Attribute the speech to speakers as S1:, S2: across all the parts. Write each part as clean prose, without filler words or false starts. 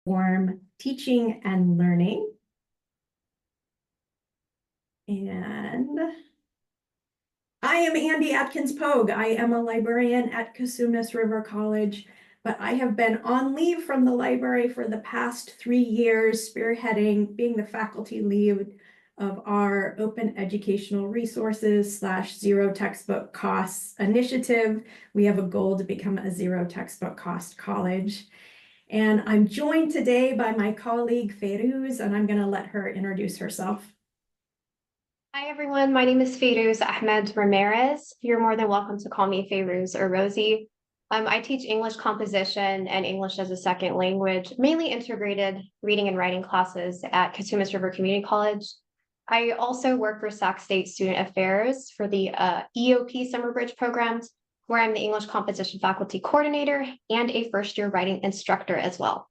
S1: Form teaching and learning. And I am Andy Atkins-Pogue. I am a librarian at Cosumnes River College, but I have been on leave from the library for the past 3 years, spearheading, being the faculty lead of our Open Educational Resources / Zero Textbook Costs initiative. We have a goal to become a zero textbook cost college. And I'm joined today by my colleague Feiruz, and I'm going to let her introduce herself.
S2: Hi, everyone. My name is Feiruz Ahmed Ramirez. You're more than welcome to call me Feiruz or Rosie. I teach English composition and English as a second language, mainly integrated reading and writing classes at Cosumnes River Community College. I also work for Sac State Student Affairs for the EOP Summer Bridge programs, where I'm the English composition faculty coordinator and a first-year writing instructor as well.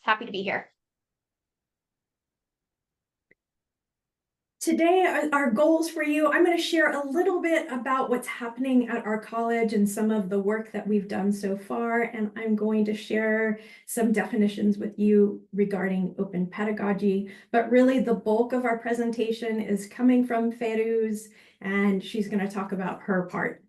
S2: Happy to be here.
S1: Today, our goals for you, I'm going to share a little bit about what's happening at our college and some of the work that we've done so far, and I'm going to share some definitions with you regarding open pedagogy. But really, the bulk of our presentation is coming from Feiruz, and she's going to talk about her part.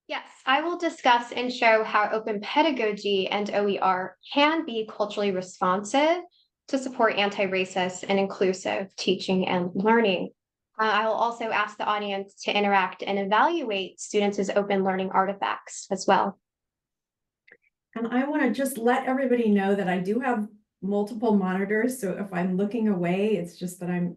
S2: Yes, I will discuss and show how open pedagogy and OER can be culturally responsive to support anti-racist and inclusive teaching and learning. I will also ask the audience to interact and evaluate students as open learning artifacts as well.
S1: And I want to just let everybody know that I do have multiple monitors, so if I'm looking away, it's just that I'm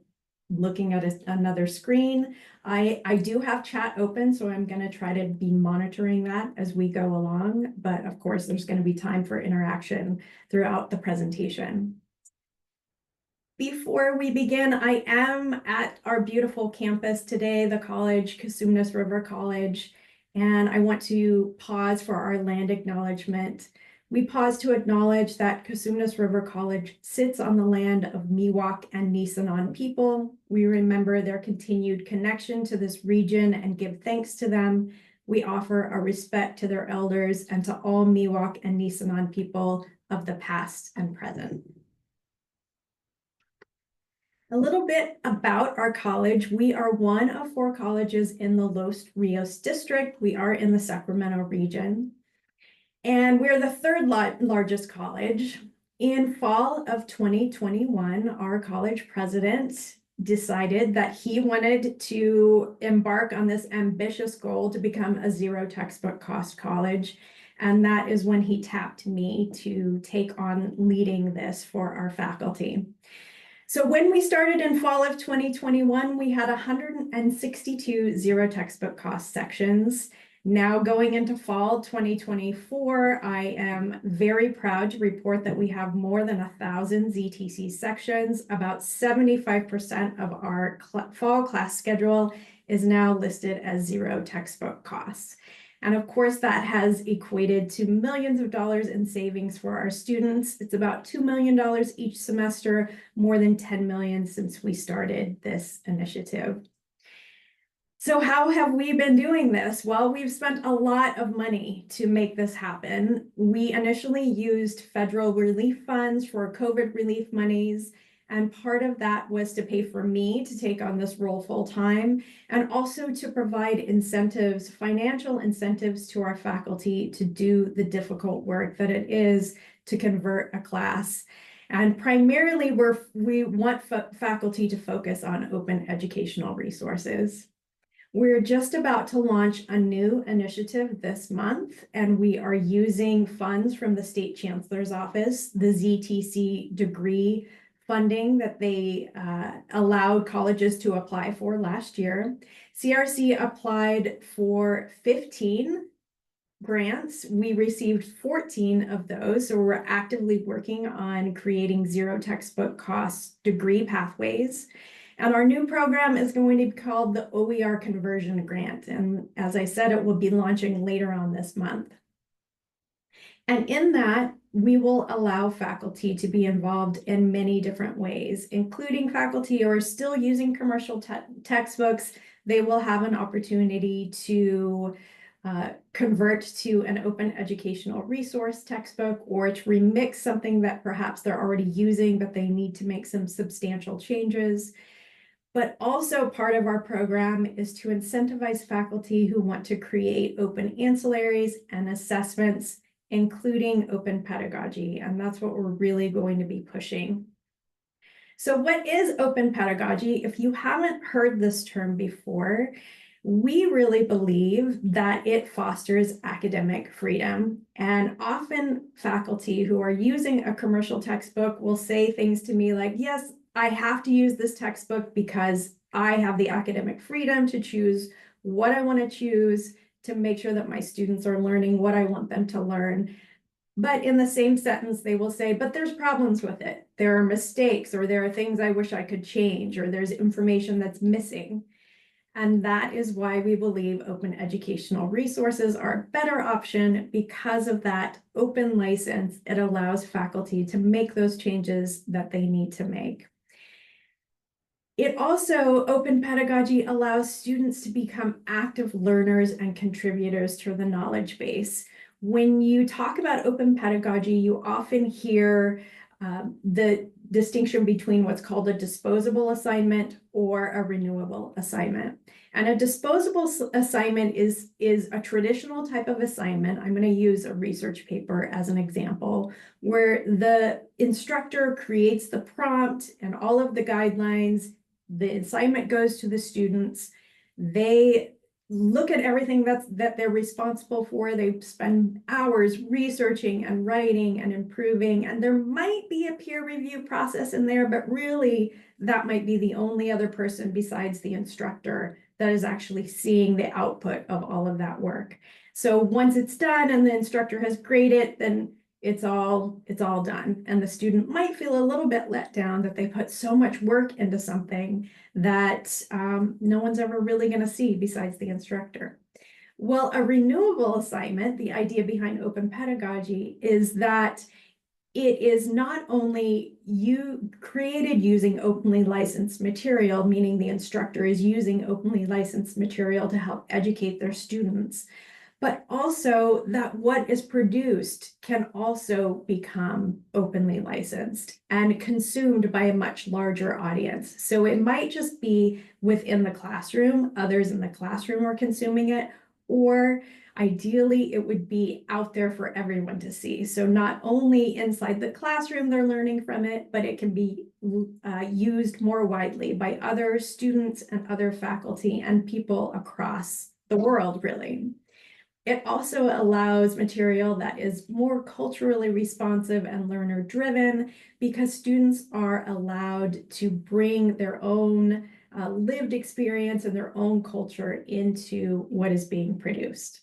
S1: looking at another screen. I do have chat open, so I'm going to try to be monitoring that as we go along, but of course there's going to be time for interaction throughout the presentation. Before we begin, I am at our beautiful campus today, the college, Cosumnes River College, and I want to pause for our land acknowledgement. We pause to acknowledge that Cosumnes River College sits on the land of Miwok and Nisenan people. We remember their continued connection to this region and give thanks to them. We offer our respect to their elders and to all Miwok and Nisenan people of the past and present. A little bit about our college. We are one of 4 colleges in the Los Rios district. We are in the Sacramento region. And we're the 3rd largest college. In fall of 2021, our college president decided that he wanted to embark on this ambitious goal to become a zero textbook cost college. And that is when he tapped me to take on leading this for our faculty. So when we started in fall of 2021, we had 162 zero textbook cost sections. Now going into fall 2024, I am very proud to report that we have more than 1,000 ZTC sections. About 75% of our fall class schedule is now listed as zero textbook costs. And of course, that has equated to millions of dollars in savings for our students. It's about $2 million each semester, more than $10 million since we started this initiative. So how have we been doing this? Well, we've spent a lot of money to make this happen. We initially used federal relief funds for COVID relief monies, and part of that was to pay for me to take on this role full time, and also to provide incentives, financial incentives to our faculty to do the difficult work that it is to convert a class. And primarily, we want faculty to focus on open educational resources. We're just about to launch a new initiative this month, and we are using funds from the State Chancellor's Office, the ZTC degree funding that they allowed colleges to apply for last year. CRC applied for 15 grants. We received 14 of those, so we're actively working on creating zero textbook cost degree pathways. And our new program is going to be called the OER Conversion Grant. And as I said, it will be launching later on this month. And in that, we will allow faculty to be involved in many different ways, including faculty who are still using commercial textbooks. They will have an opportunity to convert to an open educational resource textbook, or to remix something that perhaps they're already using, but they need to make some substantial changes. But also part of our program is to incentivize faculty who want to create open ancillaries and assessments, including open pedagogy. And that's what we're really going to be pushing. So what is open pedagogy? If you haven't heard this term before, we really believe that it fosters academic freedom. And often faculty who are using a commercial textbook will say things to me like, yes, I have to use this textbook because I have the academic freedom to choose what I want to choose to make sure that my students are learning what I want them to learn. But in the same sentence, they will say, but there's problems with it. There are mistakes, or there are things I wish I could change, or there's information that's missing. And that is why we believe open educational resources are a better option. Because of that open license, it allows faculty to make those changes that they need to make. It also, open pedagogy allows students to become active learners and contributors to the knowledge base. When you talk about open pedagogy, you often hear the distinction between what's called a disposable assignment or a renewable assignment. And a disposable assignment is a traditional type of assignment. I'm going to use a research paper as an example, where the instructor creates the prompt and all of the guidelines. The assignment goes to the students. They look at everything that they're responsible for. They spend hours researching and writing and improving, and there might be a peer review process in there, but really that might be the only other person besides the instructor that is actually seeing the output of all of that work. So once it's done and the instructor has graded, then it's all done. And the student might feel a little bit let down that they put so much work into something that no one's ever really going to see besides the instructor. Well, a renewable assignment, the idea behind open pedagogy is that it is not only created using openly licensed material, meaning the instructor is using openly licensed material to help educate their students, but also that what is produced can also become openly licensed and consumed by a much larger audience. So it might just be within the classroom, others in the classroom are consuming it, or ideally it would be out there for everyone to see. So not only inside the classroom they're learning from it, but it can be used more widely by other students and other faculty and people across the world, really. It also allows material that is more culturally responsive and learner driven, because students are allowed to bring their own lived experience and their own culture into what is being produced.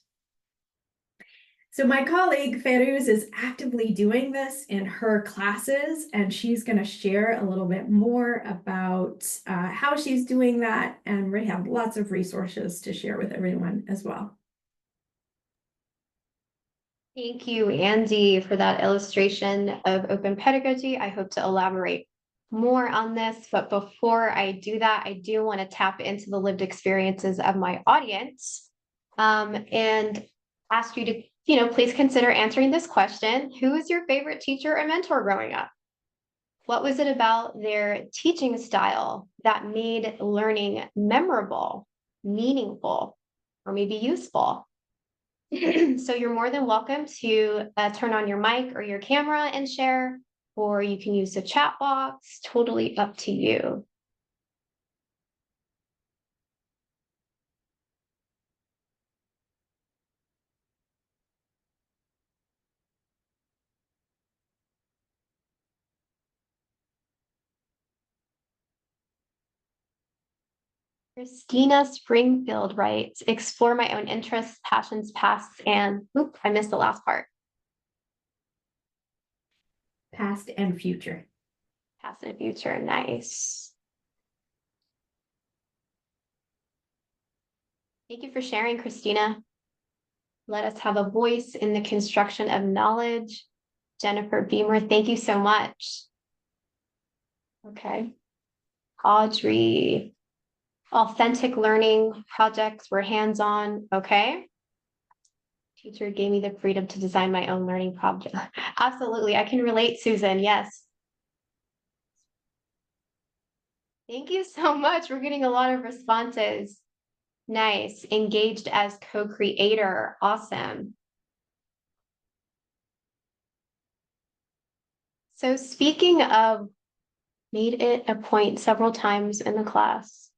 S1: So my colleague Ferouz is actively doing this in her classes, and she's going to share a little bit more about how she's doing that, and we have lots of resources to share with everyone as well.
S2: Thank you, Andy, for that illustration of open pedagogy. I hope to elaborate more on this, but before I do that, I do want to tap into the lived experiences of my audience and ask you to, please consider answering this question. Who is your favorite teacher or mentor growing up? What was it about their teaching style that made learning memorable, meaningful, or maybe useful? So you're more than welcome to turn on your mic or your camera and share, or you can use the chat box, totally up to you. Christina Springfield writes, explore my own interests, passions, pasts, and, I missed the last part.
S1: Past and future.
S2: Past and future, nice. Thank you for sharing, Christina. Let us have a voice in the construction of knowledge. Jennifer Beamer, thank you so much. Okay. Audrey, authentic learning projects were hands-on. Okay. Teacher gave me the freedom to design my own learning project. Absolutely, I can relate, Susan, yes. Thank you so much. We're getting a lot of responses. Nice, engaged as co-creator, awesome. So speaking of made it a point several times in the class.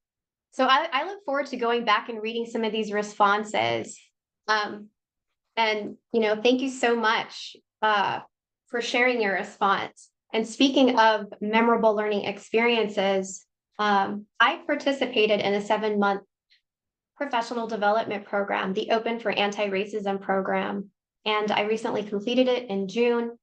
S2: So I look forward to going back and reading some of these responses. And thank you so much for sharing your response. And speaking of memorable learning experiences, I participated in a 7-month professional development program, the Open for Anti-Racism program. And I recently completed it in June.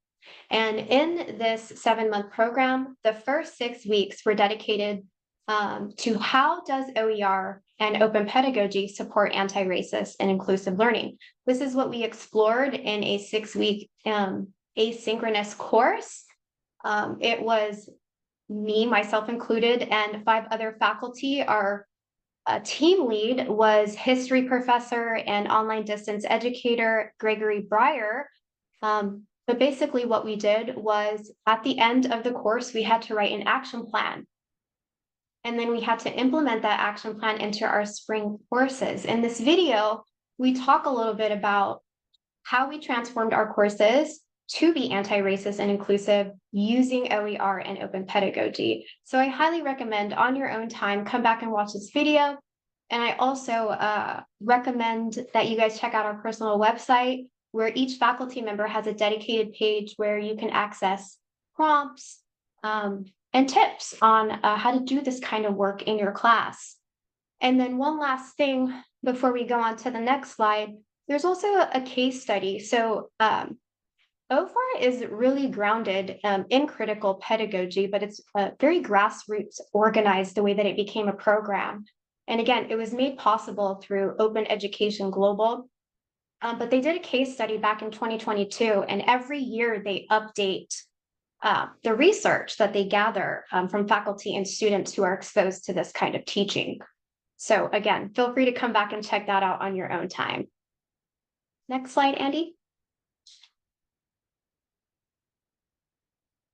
S2: And in this 7-month program, the first 6 weeks were dedicated to how does OER and open pedagogy support anti-racist and inclusive learning. This is what we explored in a 6-week asynchronous course. It was me, myself included, and 5 other faculty. Our team lead was history professor and online distance educator Gregory Breyer. But basically what we did was at the end of the course, we had to write an action plan. And then we had to implement that action plan into our spring courses. In this video, we talk a little bit about how we transformed our courses to be anti-racist and inclusive using OER and open pedagogy. So I highly recommend on your own time, come back and watch this video. And I also recommend that you guys check out our personal website where each faculty member has a dedicated page where you can access prompts and tips on how to do this kind of work in your class. And then one last thing before we go on to the next slide, there's also a case study. So OFAR is really grounded in critical pedagogy, but it's very grassroots organized the way that it became a program. And again, it was made possible through Open Education Global. But they did a case study back in 2022, and every year they update the research that they gather from faculty and students who are exposed to this kind of teaching. So again, feel free to come back and check that out on your own time. Next slide, Andy.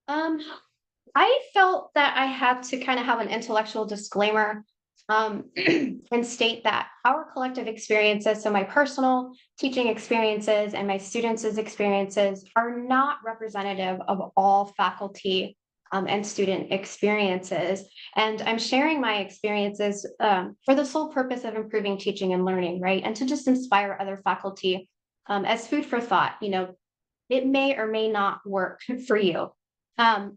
S2: I felt that I had to kind of have an intellectual disclaimer and state that our collective experiences, so my personal teaching experiences and my students' experiences, are not representative of all faculty and student experiences. And I'm sharing my experiences for the sole purpose of improving teaching and learning, right? And to just inspire other faculty as food for thought. It may or may not work for you.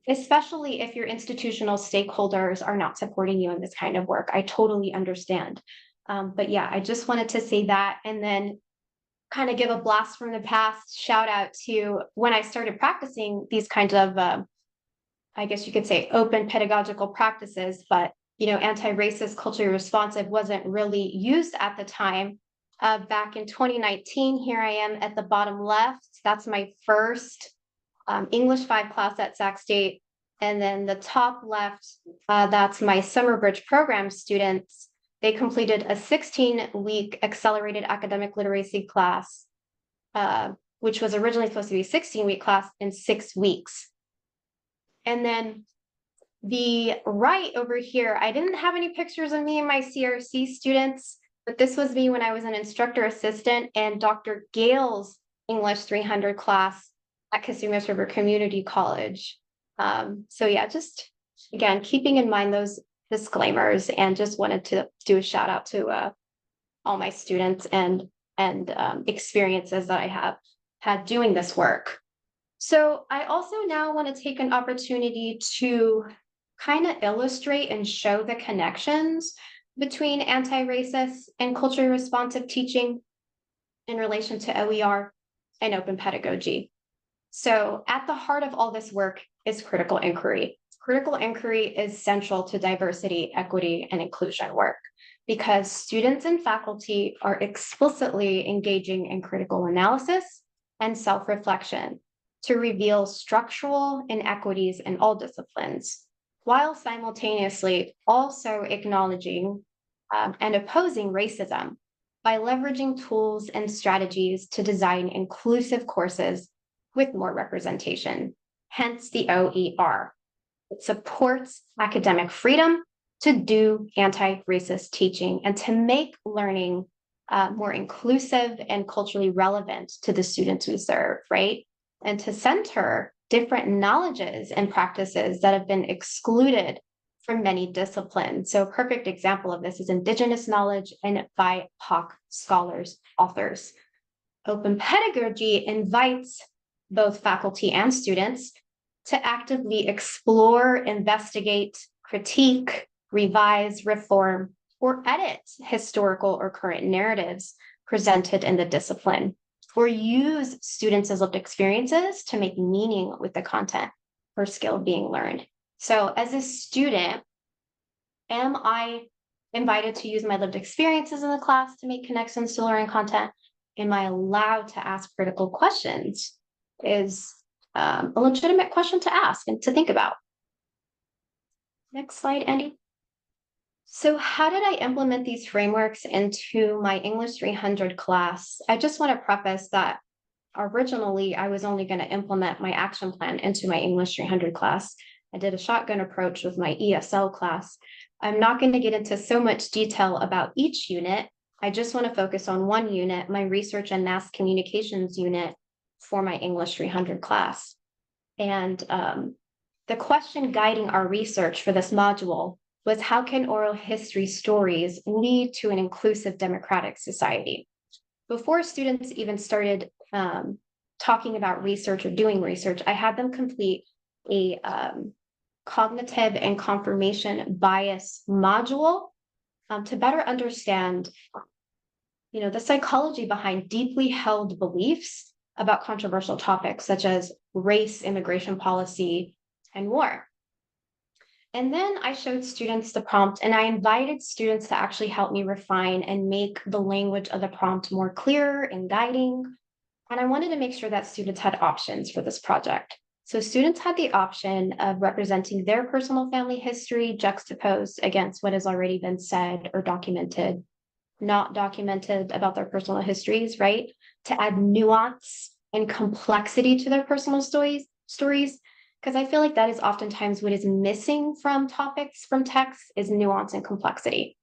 S2: Especially if your institutional stakeholders are not supporting you in this kind of work. I totally understand. But yeah, I just wanted to say that and then kind of give a blast from the past shout out to when I started practicing these kinds of, I guess you could say, open pedagogical practices, but anti-racist, culturally responsive wasn't really used at the time. Back in 2019, here I am at the bottom left. That's my first English 5 class at Sac State. And then the top left, that's my summer bridge program students. They completed a 16-week accelerated academic literacy class, which was originally supposed to be a 16-week class in 6 weeks. And then the right over here, I didn't have any pictures of me and my CRC students, but this was me when I was an instructor assistant and Dr. Gale's English 300 class at Cosumnes River Community College. So yeah, just again, keeping in mind those disclaimers, and just wanted to do a shout out to all my students and experiences that I have had doing this work. So I also now want to take an opportunity to kind of illustrate and show the connections between anti-racist and culturally responsive teaching in relation to OER and open pedagogy. So at the heart of all this work is critical inquiry. Critical inquiry is central to diversity, equity, and inclusion work because students and faculty are explicitly engaging in critical analysis and self-reflection to reveal structural inequities in all disciplines, while simultaneously also acknowledging and opposing racism by leveraging tools and strategies to design inclusive courses with more representation, hence the OER. It supports academic freedom to do anti-racist teaching and to make learning more inclusive and culturally relevant to the students we serve, right? And to center different knowledges and practices that have been excluded from many disciplines. So a perfect example of this is Indigenous knowledge and BIPOC scholars, authors. Open Pedagogy invites both faculty and students to actively explore, investigate, critique, revise, reform, or edit historical or current narratives presented in the discipline, or use students' lived experiences to make meaning with the content or skill being learned. So as a student, am I invited to use my lived experiences in the class to make connections to learning content? Am I allowed to ask critical questions? Is a legitimate question to ask and to think about. Next slide, Andy. So how did I implement these frameworks into my English 300 class? I just want to preface that originally I was only going to implement my action plan into my English 300 class. I did a shotgun approach with my ESL class. I'm not going to get into so much detail about each unit. I just want to focus on one unit, my research and mass communications unit for my English 300 class. And the question guiding our research for this module was, how can oral history stories lead to an inclusive democratic society? Before students even started talking about research or doing research, I had them complete a cognitive and confirmation bias module to better understand, the psychology behind deeply held beliefs about controversial topics such as race, immigration policy, and war. And then I showed students the prompt, and I invited students to actually help me refine and make the language of the prompt more clear and guiding. And I wanted to make sure that students had options for this project. So students had the option of representing their personal family history juxtaposed against what has already been said or documented, not documented about their personal histories, right? To add nuance and complexity to their personal stories, because I feel like that is oftentimes what is missing from topics, from texts, is nuance and complexity.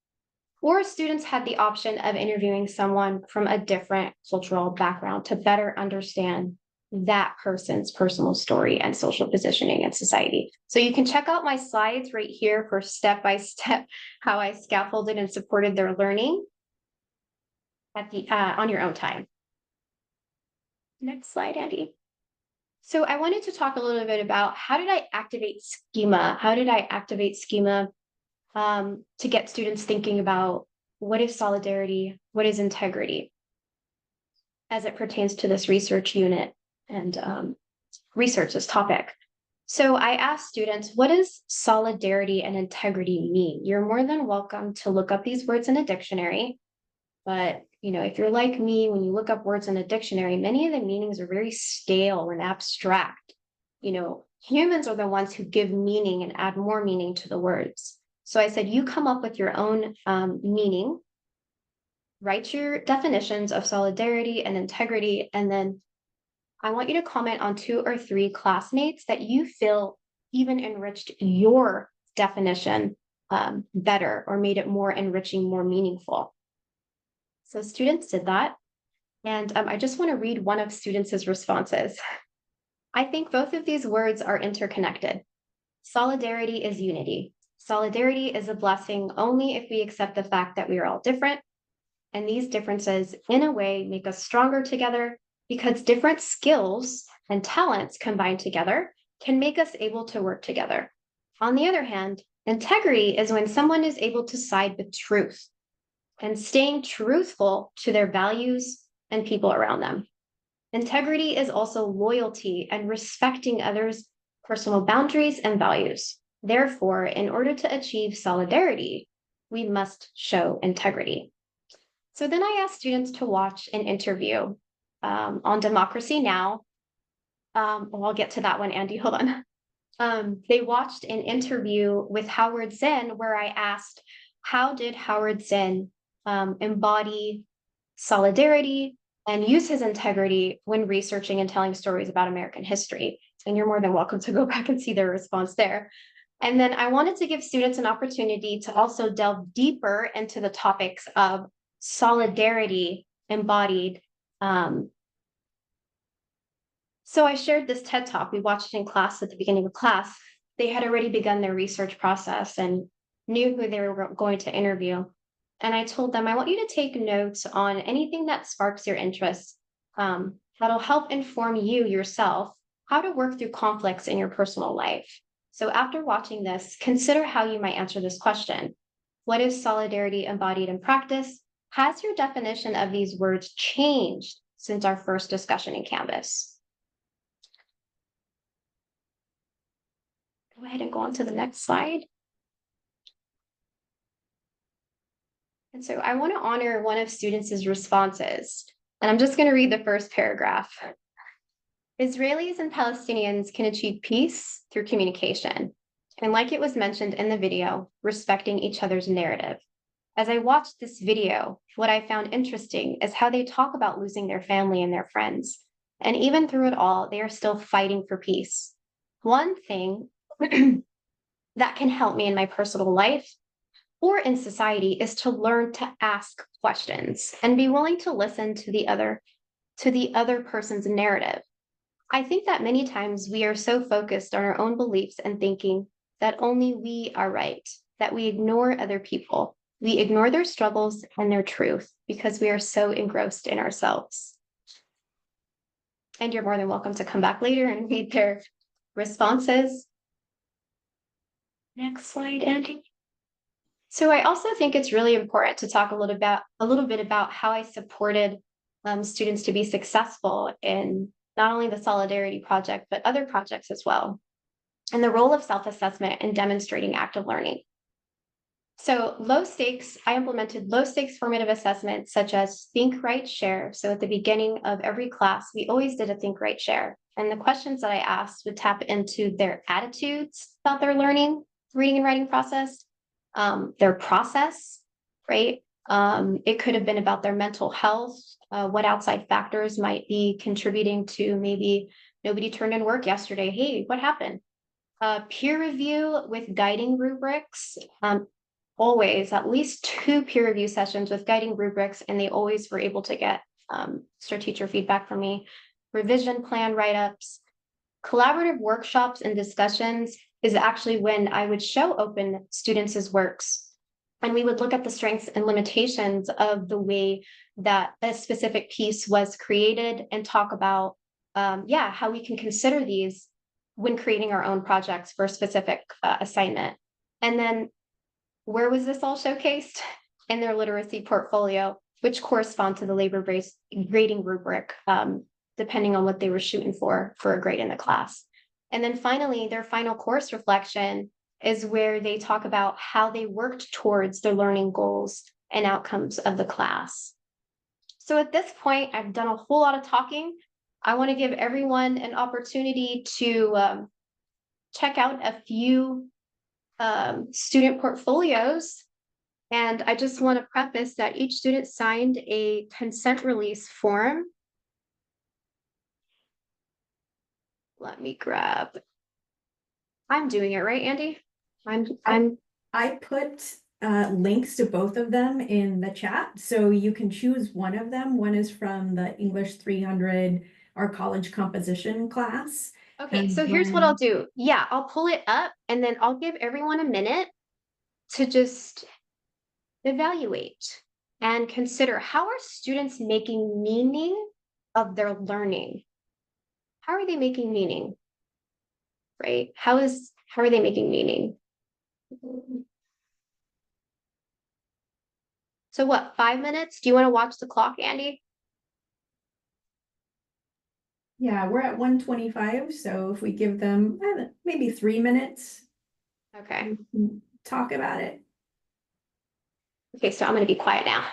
S2: Or students had the option of interviewing someone from a different cultural background to better understand that person's personal story and social positioning in society. So you can check out my slides right here for step-by-step how I scaffolded and supported their learning at the on your own time. Next slide, Andy. So I wanted to talk a little bit about how did I activate schema? How did I activate schema to get students thinking about what is solidarity, what is integrity, as it pertains to this research unit and research this topic. So I asked students, what does solidarity and integrity mean? You're more than welcome to look up these words in a dictionary, but if you're like me, when you look up words in a dictionary, many of the meanings are very stale and abstract. Humans are the ones who give meaning and add more meaning to the words. So I said, you come up with your own meaning, write your definitions of solidarity and integrity, and then I want you to comment on 2 or 3 classmates that you feel even enriched your definition better or made it more enriching, more meaningful. So students did that. And I just want to read one of students' responses. I think both of these words are interconnected. Solidarity is unity. Solidarity is a blessing only if we accept the fact that we are all different. And these differences, in a way, make us stronger together, because different skills and talents combined together can make us able to work together. On the other hand, integrity is when someone is able to side with truth and staying truthful to their values and people around them. Integrity is also loyalty and respecting others' personal boundaries and values. Therefore, in order to achieve solidarity, we must show integrity. So then I asked students to watch an interview on Democracy Now! I'll get to that one, Andy, hold on. They watched an interview with Howard Zinn where I asked, how did Howard Zinn embody solidarity, and use his integrity when researching and telling stories about American history. And you're more than welcome to go back and see their response there. And then I wanted to give students an opportunity to also delve deeper into the topics of solidarity embodied. So I shared this TED Talk. We watched it in class at the beginning of class. They had already begun their research process and knew who they were going to interview. And I told them, I want you to take notes on anything that sparks your interest, that'll help inform you yourself how to work through conflicts in your personal life. So after watching this, consider how you might answer this question. What is solidarity embodied in practice? Has your definition of these words changed since our first discussion in Canvas? Go ahead and go on to the next slide. And so I want to honor one of students' responses. And I'm just going to read the first paragraph. Israelis and Palestinians can achieve peace through communication. And like it was mentioned in the video, respecting each other's narrative. As I watched this video, what I found interesting is how they talk about losing their family and their friends. And even through it all, they are still fighting for peace. One thing that can help me in my personal life or in society is to learn to ask questions and be willing to listen to the other person's narrative. I think that many times we are so focused on our own beliefs and thinking that only we are right, that we ignore other people. We ignore their struggles and their truth because we are so engrossed in ourselves. And you're more than welcome to come back later and read their responses. Next slide, Andy. So I also think it's really important to talk a little bit about how I supported students to be successful in not only the Solidarity Project, but other projects as well, and the role of self-assessment in demonstrating active learning. So I implemented low stakes formative assessments such as think, write, share. So at the beginning of every class, we always did a think, write, share. And the questions that I asked would tap into their attitudes about their learning, reading and writing process, their process, right? It could have been about their mental health, what outside factors might be contributing to maybe nobody turned in work yesterday. Hey, what happened? Peer review with guiding rubrics, always at least 2 peer review sessions with guiding rubrics, and they always were able to get teacher feedback from me. Revision plan write-ups, collaborative workshops and discussions is actually when I would show open students' works, and we would look at the strengths and limitations of the way that a specific piece was created and talk about, how we can consider these when creating our own projects for a specific assignment. And then where was this all showcased? In their literacy portfolio, which correspond to the labor-based grading rubric, depending on what they were shooting for a grade in the class. And then finally, their final course reflection is where they talk about how they worked towards their learning goals and outcomes of the class. So at this point, I've done a whole lot of talking. I want to give everyone an opportunity to check out a few student portfolios. And I just want to preface that each student signed a consent release form. Let me grab. I'm doing it right, Andy.
S1: I put links to both of them in the chat, so you can choose one of them. One is from the English 300, our college composition class.
S2: Okay, so here's what I'll do. Yeah, I'll pull it up and then I'll give everyone a minute to just evaluate and consider, how are students making meaning of their learning? How are they making meaning? Right? How are they making meaning? So what, 5 minutes? Do you want to watch the clock, Andy?
S1: Yeah, we're at 1:25, so if we give them maybe 3 minutes.
S2: Okay.
S1: We can talk about it.
S2: Okay, so I'm going to be quiet now.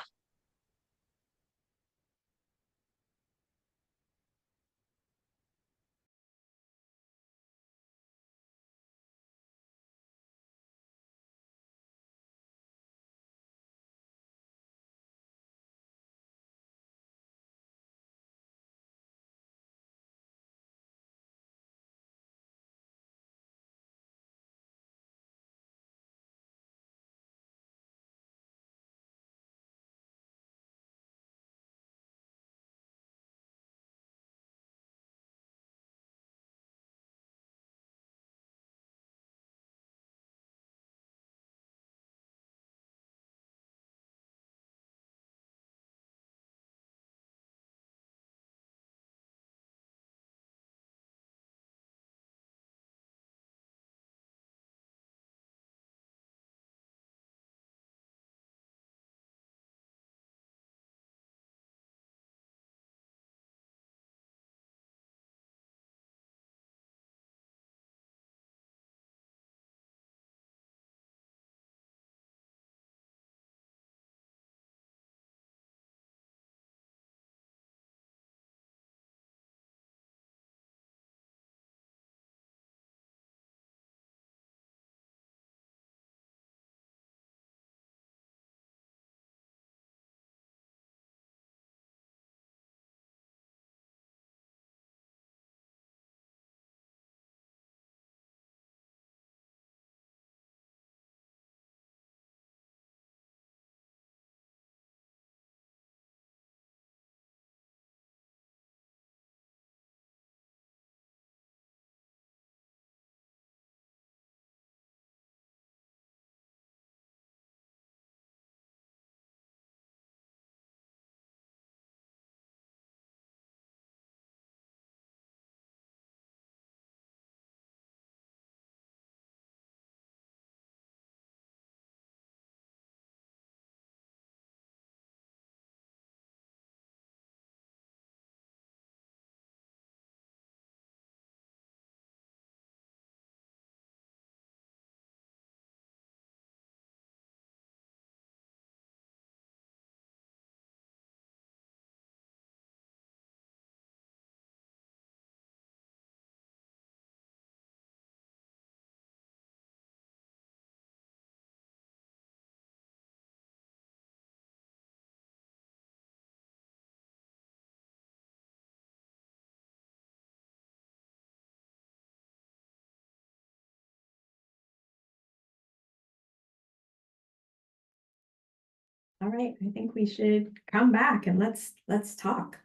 S1: All right, I think we should come back and let's talk.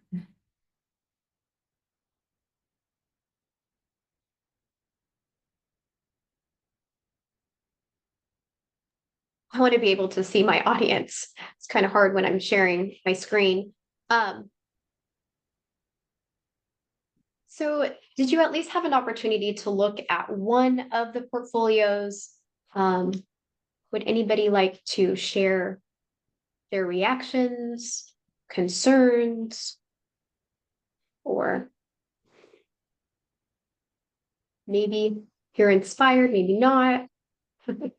S2: I want to be able to see my audience. It's kind of hard when I'm sharing my screen. So did you at least have an opportunity to look at one of the portfolios? Would anybody like to share their reactions, concerns, or maybe you're inspired, maybe not? I'm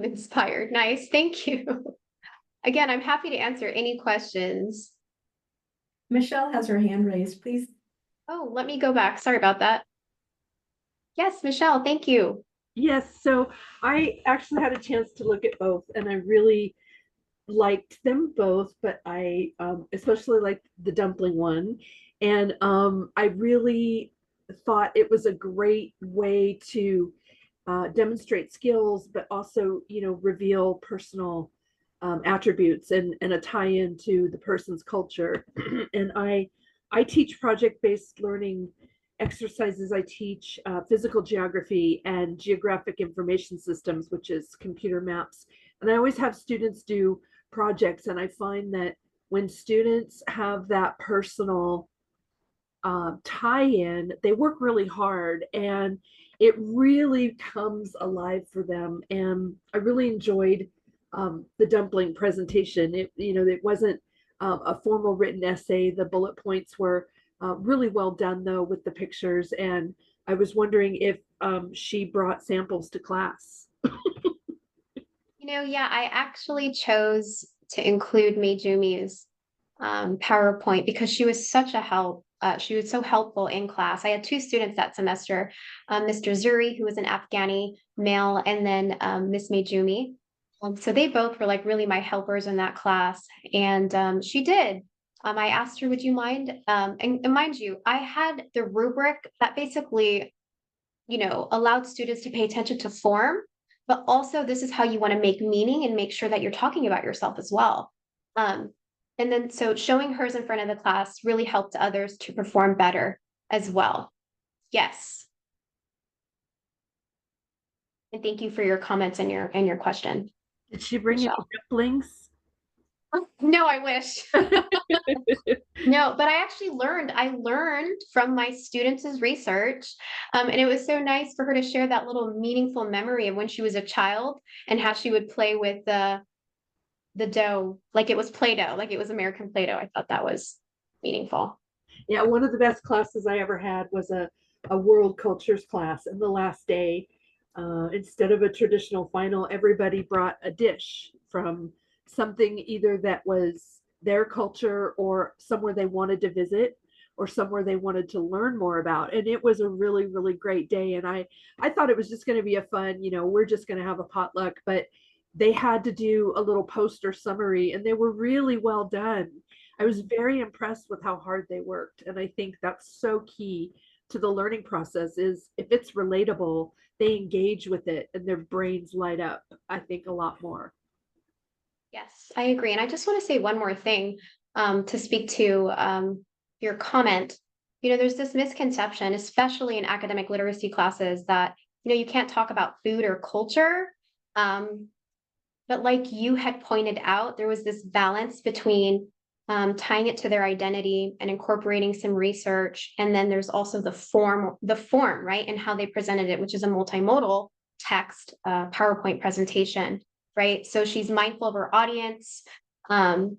S2: inspired. Nice. Thank you. Again, I'm happy to answer any questions.
S1: Michelle has her hand raised, please.
S2: Oh, let me go back. Sorry about that. Yes, Michelle, thank you.
S3: Yes, so I actually had a chance to look at both, and I really liked them both, but I especially liked the dumpling one. And I really thought it was a great way to demonstrate skills, but also, reveal personal attributes and a tie-in to the person's culture. And I teach project-based learning exercises. I teach physical geography and geographic information systems, which is computer maps. And I always have students do projects, and I find that when students have that personal tie-in, they work really hard, and it really comes alive for them. And I really enjoyed the dumpling presentation. It wasn't a formal written essay. The bullet points were really well done, though, with the pictures. And I was wondering if she brought samples to class.
S2: Yeah, I actually chose to include Meijumi's PowerPoint because she was such a help. She was so helpful in class. I had two students that semester, Mr. Zuri, who was an Afghani male, and then Miss Meijumi. So they both were like really my helpers in that class. And she did. I asked her, would you mind? And mind you, I had the rubric that basically, allowed students to pay attention to form, but also this is how you want to make meaning and make sure that you're talking about yourself as well. And then so showing hers in front of the class really helped others to perform better as well. Yes. And thank you for your comments and your question.
S3: Did she bring any dumplings?
S2: No, I wish. No, but I learned from my students' research. And it was so nice for her to share that little meaningful memory of when she was a child and how she would play with the dough, like it was Play-Doh, like it was American Play-Doh. I thought that was meaningful.
S3: Yeah, one of the best classes I ever had was a world cultures class. And the last day, instead of a traditional final, everybody brought a dish from something either that was their culture or somewhere they wanted to visit or somewhere they wanted to learn more about. And it was a really, really great day. And I thought it was just going to be a fun, we're just going to have a potluck, but they had to do a little poster summary, and they were really well done. I was very impressed with how hard they worked. And I think that's so key to the learning process is if it's relatable, they engage with it and their brains light up, I think, a lot more.
S2: Yes, I agree. And I just want to say one more thing to speak to your comment. There's this misconception, especially in academic literacy classes, that, you can't talk about food or culture. But like you had pointed out, there was this balance between tying it to their identity and incorporating some research. And then there's also the form, right? And how they presented it, which is a multimodal text PowerPoint presentation, right? So she's mindful of her audience, of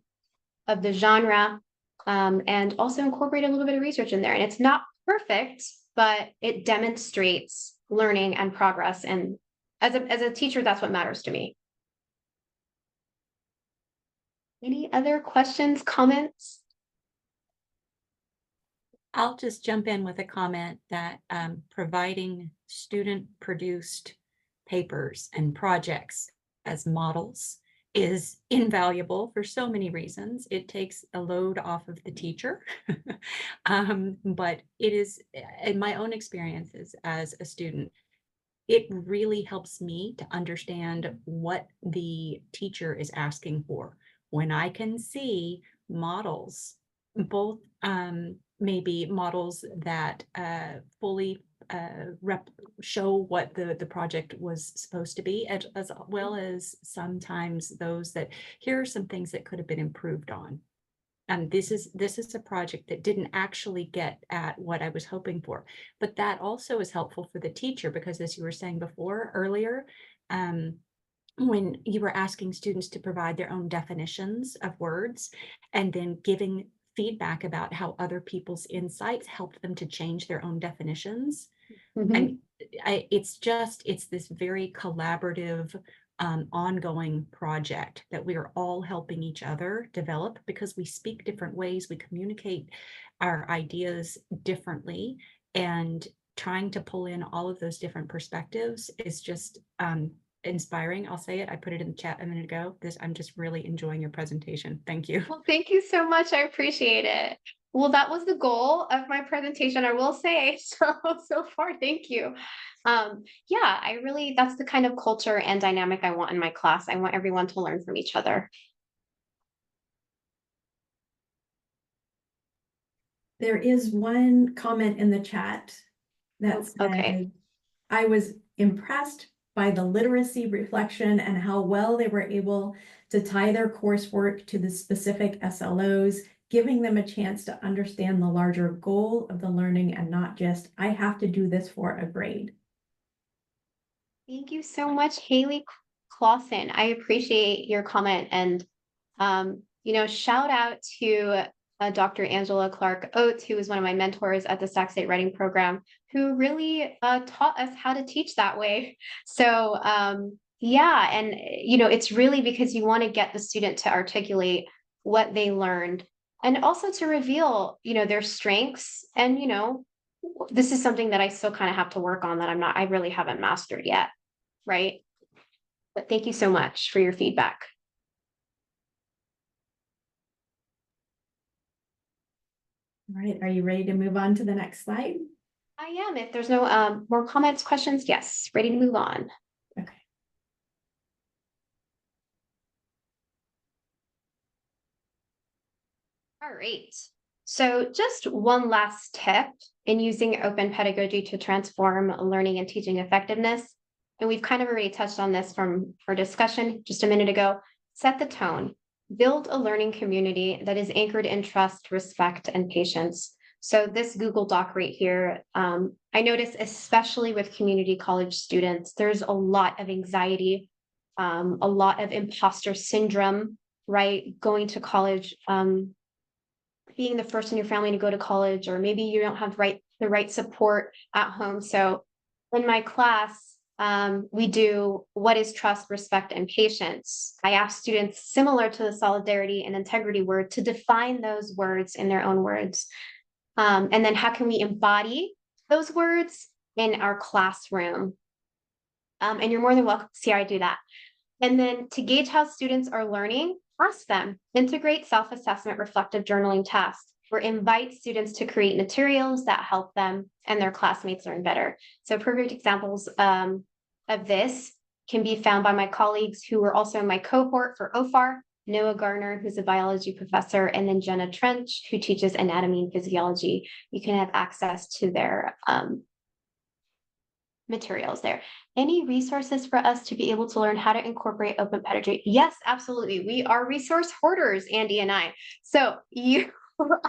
S2: the genre, and also incorporate a little bit of research in there. And it's not perfect, but it demonstrates learning and progress. And as a teacher, that's what matters to me. Any other questions, comments?
S4: I'll just jump in with a comment that providing student-produced papers and projects as models is invaluable for so many reasons. It takes a load off of the teacher. But it is, in my own experiences as a student, it really helps me to understand what the teacher is asking for. When I can see models, both maybe models that fully show what the project was supposed to be, as well as sometimes those that here are some things that could have been improved on. And this is a project that didn't actually get at what I was hoping for. But that also is helpful for the teacher because, as you were saying before earlier, when you were asking students to provide their own definitions of words and then giving feedback about how other people's insights helped them to change their own definitions. And it's this very collaborative, ongoing project that we are all helping each other develop because we speak different ways, we communicate our ideas differently, and trying to pull in all of those different perspectives is just inspiring. I'll say it. I put it in the chat a minute ago. I'm just really enjoying your presentation. Thank you.
S2: Well, thank you so much. I appreciate it. Well, that was the goal of my presentation, I will say. So far, thank you. Yeah, that's the kind of culture and dynamic I want in my class. I want everyone to learn from each other.
S1: There is one comment in the chat that
S2: Okay.
S1: said, I was impressed by the literacy reflection and how well they were able to tie their coursework to the specific SLOs, giving them a chance to understand the larger goal of the learning and not just, I have to do this for a grade.
S2: Thank you so much, Haley Clausen. I appreciate your comment. And, shout out to Dr. Angela Clark Oates, who was one of my mentors at the Sac State Writing Program, who really taught us how to teach that way. So, yeah, and, it's really because you want to get the student to articulate what they learned and also to reveal, their strengths. And, this is something that I still kind of have to work on that I really haven't mastered yet. Right. But thank you so much for your feedback.
S1: All right, are you ready to move on to the next slide?
S2: I am. If there's no more comments, questions, yes, ready to move on.
S1: Okay.
S2: All right. So just one last tip in using open pedagogy to transform learning and teaching effectiveness. And we've kind of already touched on this from our discussion just a minute ago. Set the tone. Build a learning community that is anchored in trust, respect, and patience. So this Google Doc right here, I notice especially with community college students, there's a lot of anxiety, a lot of imposter syndrome, right? Going to college, being the first in your family to go to college, or maybe you don't have the right support at home. So in my class, we do what is trust, respect, and patience. I ask students, similar to the solidarity and integrity word, to define those words in their own words. And then how can we embody those words in our classroom? And you're more than welcome to see how I do that. And then to gauge how students are learning, ask them, integrate self-assessment reflective journaling tasks, or invite students to create materials that help them and their classmates learn better. So perfect examples of this can be found by my colleagues who were also in my cohort for OFAR, Noah Garner, who's a biology professor, and then Jenna Trench, who teaches anatomy and physiology. You can have access to their materials there. Any resources for us to be able to learn how to incorporate open pedagogy? Yes, absolutely. We are resource hoarders, Andy and I. So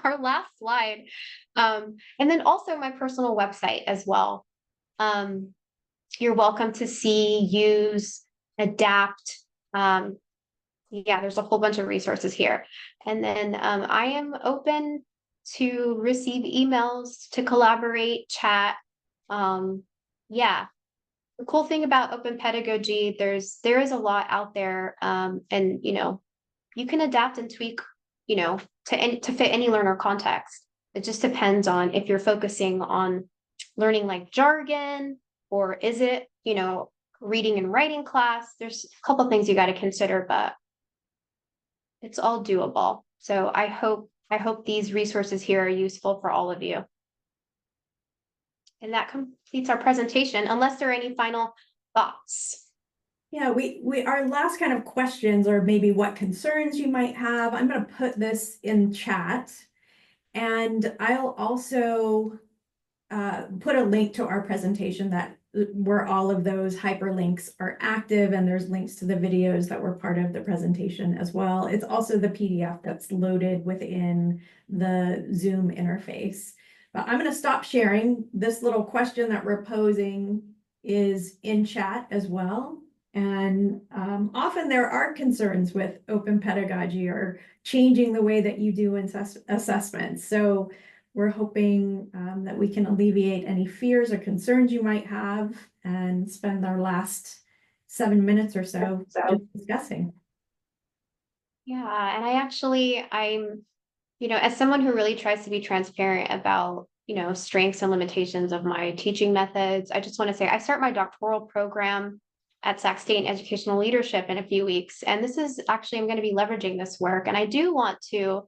S2: our last slide. And then also my personal website as well. You're welcome to see, use, adapt. Yeah, there's a whole bunch of resources here. And then I am open to receive emails, to collaborate, chat. Yeah, the cool thing about open pedagogy, there is a lot out there, and you can adapt and tweak, to fit any learner context. It just depends on if you're focusing on learning like jargon, or is it, reading and writing class. There's a couple of things you got to consider, but it's all doable. So I hope these resources here are useful for all of you. And that completes our presentation, unless there are any final thoughts.
S1: Yeah, we our last kind of questions, or maybe what concerns you might have. I'm going to put this in chat, and I'll also put a link to our presentation that where all of those hyperlinks are active, and there's links to the videos that were part of the presentation as well. It's also the PDF that's loaded within the Zoom interface. But I'm going to stop sharing. This little question that we're posing is in chat as well. And often there are concerns with open pedagogy or changing the way that you do assessments. So we're hoping that we can alleviate any fears or concerns you might have and spend our last 7 minutes or so just discussing.
S2: Yeah, and I'm, as someone who really tries to be transparent about, strengths and limitations of my teaching methods, I just want to say I start my doctoral program at Sac State in educational leadership in a few weeks. And this is actually, I'm going to be leveraging this work. And I do want to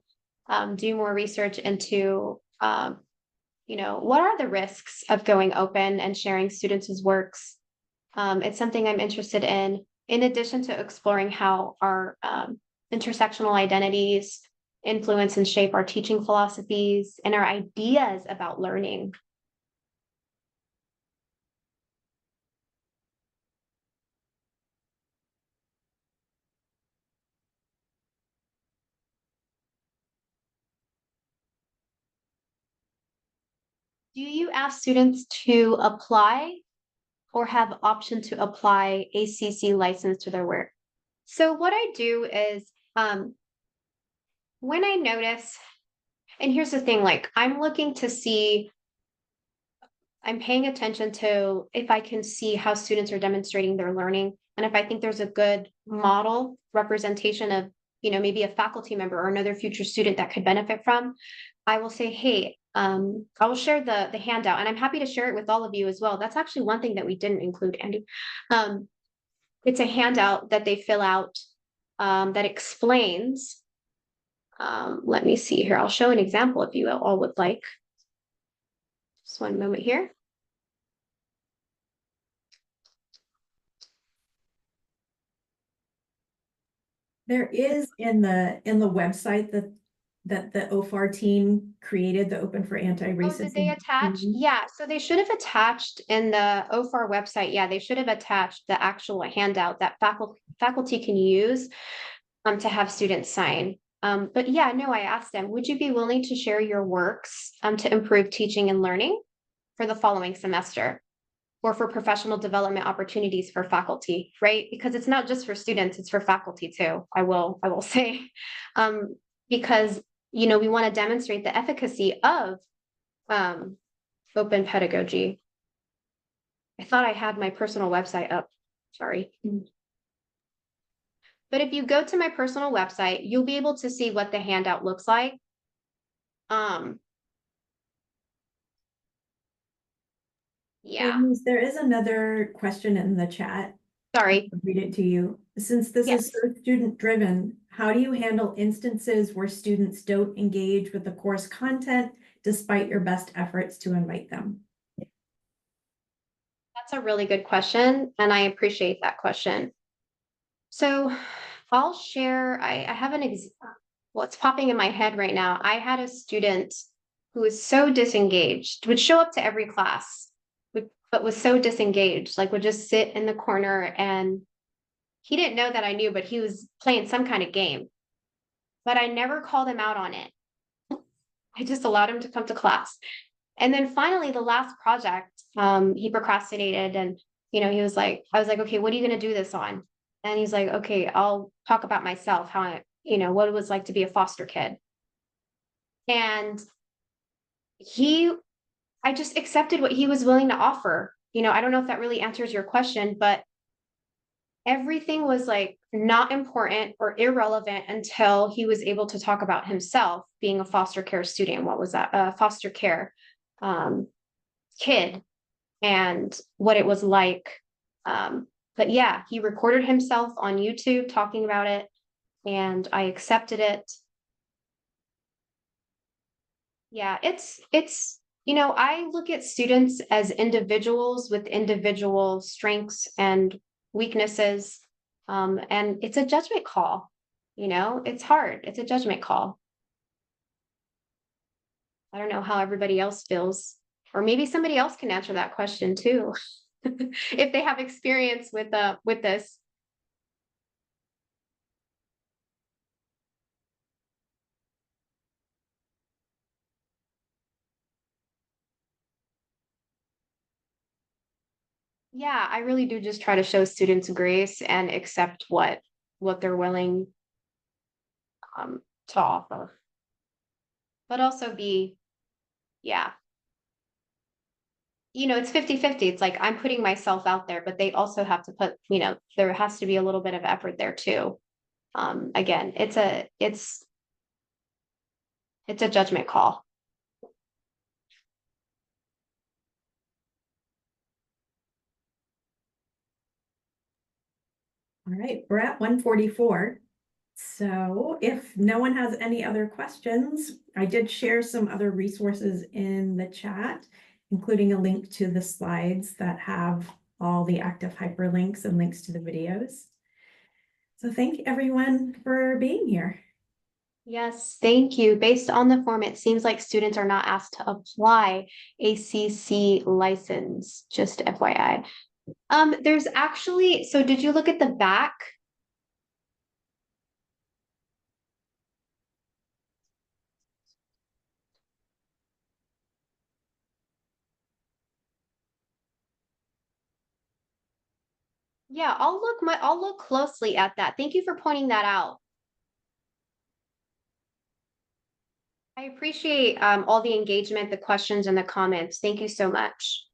S2: do more research into, what are the risks of going open and sharing students' works. It's something I'm interested in addition to exploring how our intersectional identities influence and shape our teaching philosophies and our ideas about learning. Do you ask students to apply or have option to apply ACC license to their work? So what I do is when I notice, and here's the thing, like I'm looking to see, I'm paying attention to if I can see how students are demonstrating their learning. And if I think there's a good model representation of, maybe a faculty member or another future student that could benefit from, I will say, hey, I will share the handout, and I'm happy to share it with all of you as well. That's actually one thing that we didn't include, Andy. It's a handout that they fill out that explains. Let me see here. I'll show an example if you all would like. Just one moment here.
S1: There is in the website that the OFAR team created, the Open for Anti-Racism.
S2: Oh, did they attach? Yeah, so they should have attached in the OFAR website. Yeah, they should have attached the actual handout that faculty can use to have students sign. But yeah, no, I asked them, would you be willing to share your works to improve teaching and learning for the following semester or for professional development opportunities for faculty, right? Because it's not just for students, it's for faculty too, I will say. Because, we want to demonstrate the efficacy of open pedagogy. I thought I had my personal website up, sorry. But if you go to my personal website, you'll be able to see what the handout looks like. Yeah.
S1: There is another question in the chat.
S2: Sorry.
S1: I'll read it to you. Since this is so student driven, how do you handle instances where students don't engage with the course content despite your best efforts to invite them?
S2: That's a really good question, and I appreciate that question. So I'll share, I have what's popping in my head right now. I had a student who was so disengaged, would show up to every class, but was so disengaged, like would just sit in the corner, and he didn't know that I knew, but he was playing some kind of game. But I never called him out on it. I just allowed him to come to class. And then finally, the last project, he procrastinated, and he was like, I was like, okay, what are you going to do this on? And he's like, okay, I'll talk about myself, how what it was like to be a foster kid. And I just accepted what he was willing to offer. I don't know if that really answers your question, but everything was like not important or irrelevant until he was able to talk about himself being a foster care student. What was that? A foster care kid and what it was like. But yeah, he recorded himself on YouTube talking about it. and I accepted it. Yeah, I look at students as individuals with individual strengths and weaknesses. And it's a judgment call, it's hard. It's a judgment call. I don't know how everybody else feels, or maybe somebody else can answer that question too, if they have experience with this. Yeah, I really do just try to show students grace and accept what they're willing to offer. But also yeah. It's 50-50. It's like I'm putting myself out there, but they also have to put, there has to be a little bit of effort there too. Again, it's a judgment call.
S1: All right, we're at 1:44. So if no one has any other questions, I did share some other resources in the chat, including a link to the slides that have all the active hyperlinks and links to the videos. So thank everyone for being here.
S2: Yes, thank you. Based on the form, it seems like students are not asked to apply a CC license, just FYI. There's actually, so did you look at the back? Yeah, I'll look closely at that. Thank you for pointing that out. I appreciate all the engagement, the questions, and the comments. Thank you so much.